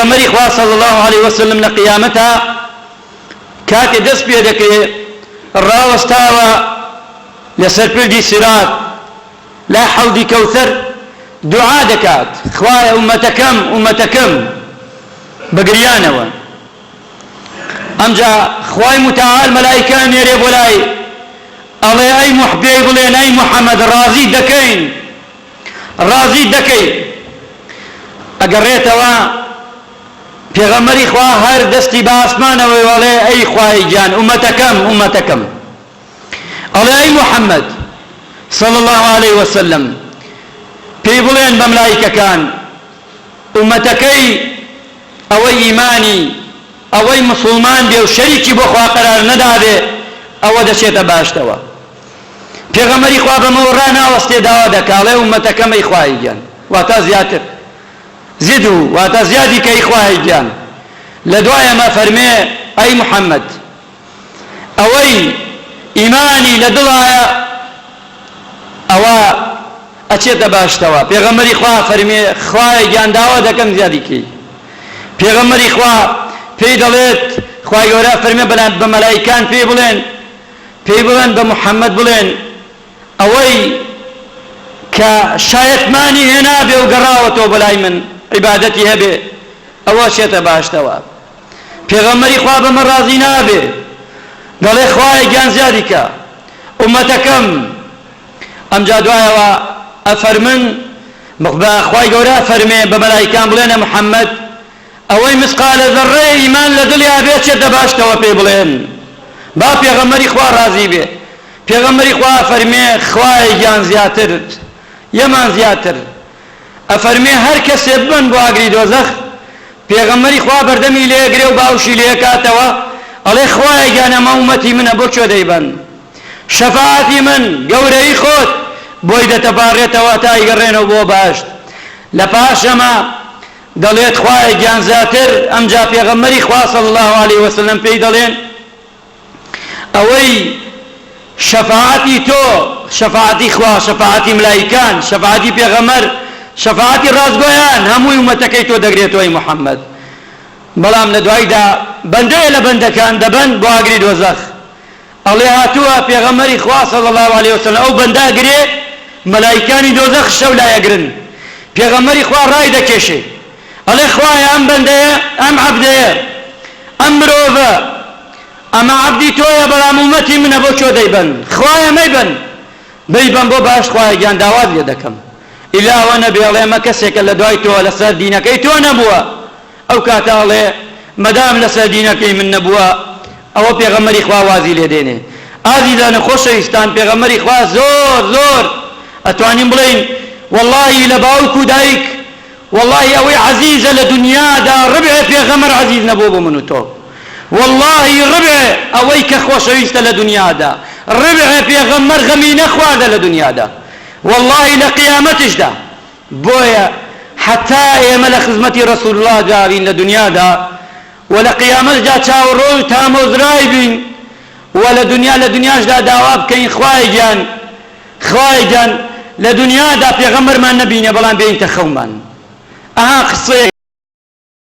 ئەمەری خوا صلی الله عليه وسلم لە قیامەتە کاتێ دەست پێ دەکرێت ڕاوەستاوە لەسەر پردی سرات لا حەوضی کەوثەر دوعا دەکات خوایە ئومەتەکەم بەگریانەوە ئەمجا خوای متعال مەلایکە نێرێ بۆ لای ئەڵێ ئەی محبێ بڵێن ئەی محەممەد ڕازی دەکەین ئەگەڕێتەوە پێغەمبەری خوا هەر دەستی بە ئاسمانەوەی وەڵێ ئەی خوای گیان ئومەتەکەم ئەڵێ ئەی محەممەد صلی الله عليه وسلم پێی بڵێن بە ملایکەکان ئومەتەکەی ئەوەی ئیمانی ئەوەی مسلمان بێ و شەریکی بۆ خوا قەرار نەدابێ ئەوە دەچێتە باشتەوە پێغەمبەری خوا بەمەوە ڕاناوەستێ داوا دەکا ئەڵێ ئومەتەکەم ئەی خوای گیان واتە زیاتر زید و واتە زیادی کە ئەی خوای گیان لە دوایەمە فەرمێ ئەی محەممەد ئەوەی ئیمانی لە دڵایە ئەوە ئەچێتە باشتەوە پێغەمبەری خوا فەرمێ خوای گیان داوا دەکەم زیادیکەی پێغەمبەری خوا پێی دەڵێت خوای گەورە فەرمێ بە مەلایکان پێی بڵێن بە محەممەد بڵێن ئەوەی کە شایەتمانی هێنابێ و گەڕاوەتەوە بەلای من عیبادەتی هەبێ ئەوە چێتە باشتەوە پێغەمبەری خوا بەمە ڕازی نابێ دەڵێ خوای گیان زیادیکە ئومەتەکەم ئەمجا دوایەوە ئەفەرمن خوای گەورە فەرمێ بە مەلایکان بڵێنە محەممەد ئەوەی مسقالە ذەڕەیە ئیمان لە دڵیا بێ چێتە باشتەوە پێ بڵێن با پێغەمبەری خوا ڕازی بێ پێغەمبەری خوا فەرمێ خوای گیان زیاتر یەمان زیاتر ئەفەرمێ هەر کەسێ ببن بۆ ئاگری دۆزەخ پێغەمبەری خوا بەردەمی لێگرێ و باوشی لێکاتەوە ئەڵێ خوای گیان ئەمە ئومەتی منە بۆ چۆ دەیبەن شەفاعەتی من گەورەی خۆت بۆی دەتەپاڕێتەوە تا ئیگەڕێنەوە بۆ باشت لە پاشەمە دەڵێت خوای گیان زیاتر ئەمجا پێغەمبەری خوا صلی الله عليه وسلم پێی دەڵێن ئەوەی شەفاعەتی تۆ شەفاعەتی خوا شەفاعەتی ملایکان شەفاعەتی پێغەمبەر شەفاعەتی ڕازگۆیان هەمووی ئومەتەکەی تۆ دەگرێتەوەی محەممەد بەڵام لە دوایدا بەندەیە لە بەندەکان دەبەن بۆ ئاگری دۆزەخ ئەڵێ هاتووە پێغەمبەری خوا صلی الله عليه وسلم ئەو بەندە گرێ مەلایکانی دۆزەخ شەو لایەگرن پێغەمبەری خوا ڕای دەکێشێ ئەڵێ خوایە ئەم بەندەیە ئەم عەبدەیە ئەم مرۆڤە ئەمە عەبدی تۆیە بەڵام ئومەتی منە بۆ چۆ دەیبەن خوایە مەیبەن بەیبەن بۆ باش خوایە گیان داوات لێ دەکەم ئیلا ئەوە نەبێ ئەڵێ ئەمە کەسێکە لە دوای تۆ لەسەر دینەکەی تۆ نەبووە ئەو کاتە ئەڵێ مەدام لەسەر دینەکەی من نەبووە ئەوە پێغەمبەری خوا وازی لێ دێنێ ئازیزانە خۆشەویستان پێغەمبەری خوا زۆر ئەتوانین بڵێین وەڵڵاهی لە باوک و دایک وەڵڵاهی ئەوەی عەزیزە لە دنیادا ڕبعێ پێغەمبەر عەزیز نەبوو بۆ من و تۆ وەڵڵاهی ڕبعێ ئەوەی کە خۆشەویستە لە دنیادا ڕبعێ پێغەمبەر غەمی نەخواردە لە دنیادا وەڵڵاهی لە قیامەتشدا بۆیە حتا ئێمە لە خزمەتی ڕەسوول الله جاوین لە دنیادا و لە قیامەتدا چاوەڕۆی تامۆزرای بین و لە دنیاشدا داوا بکەین خوای گیان لە دنیادا پێغەمبەرمان نەبینێ بەڵام بێینتە خەومان ئەها قسەیە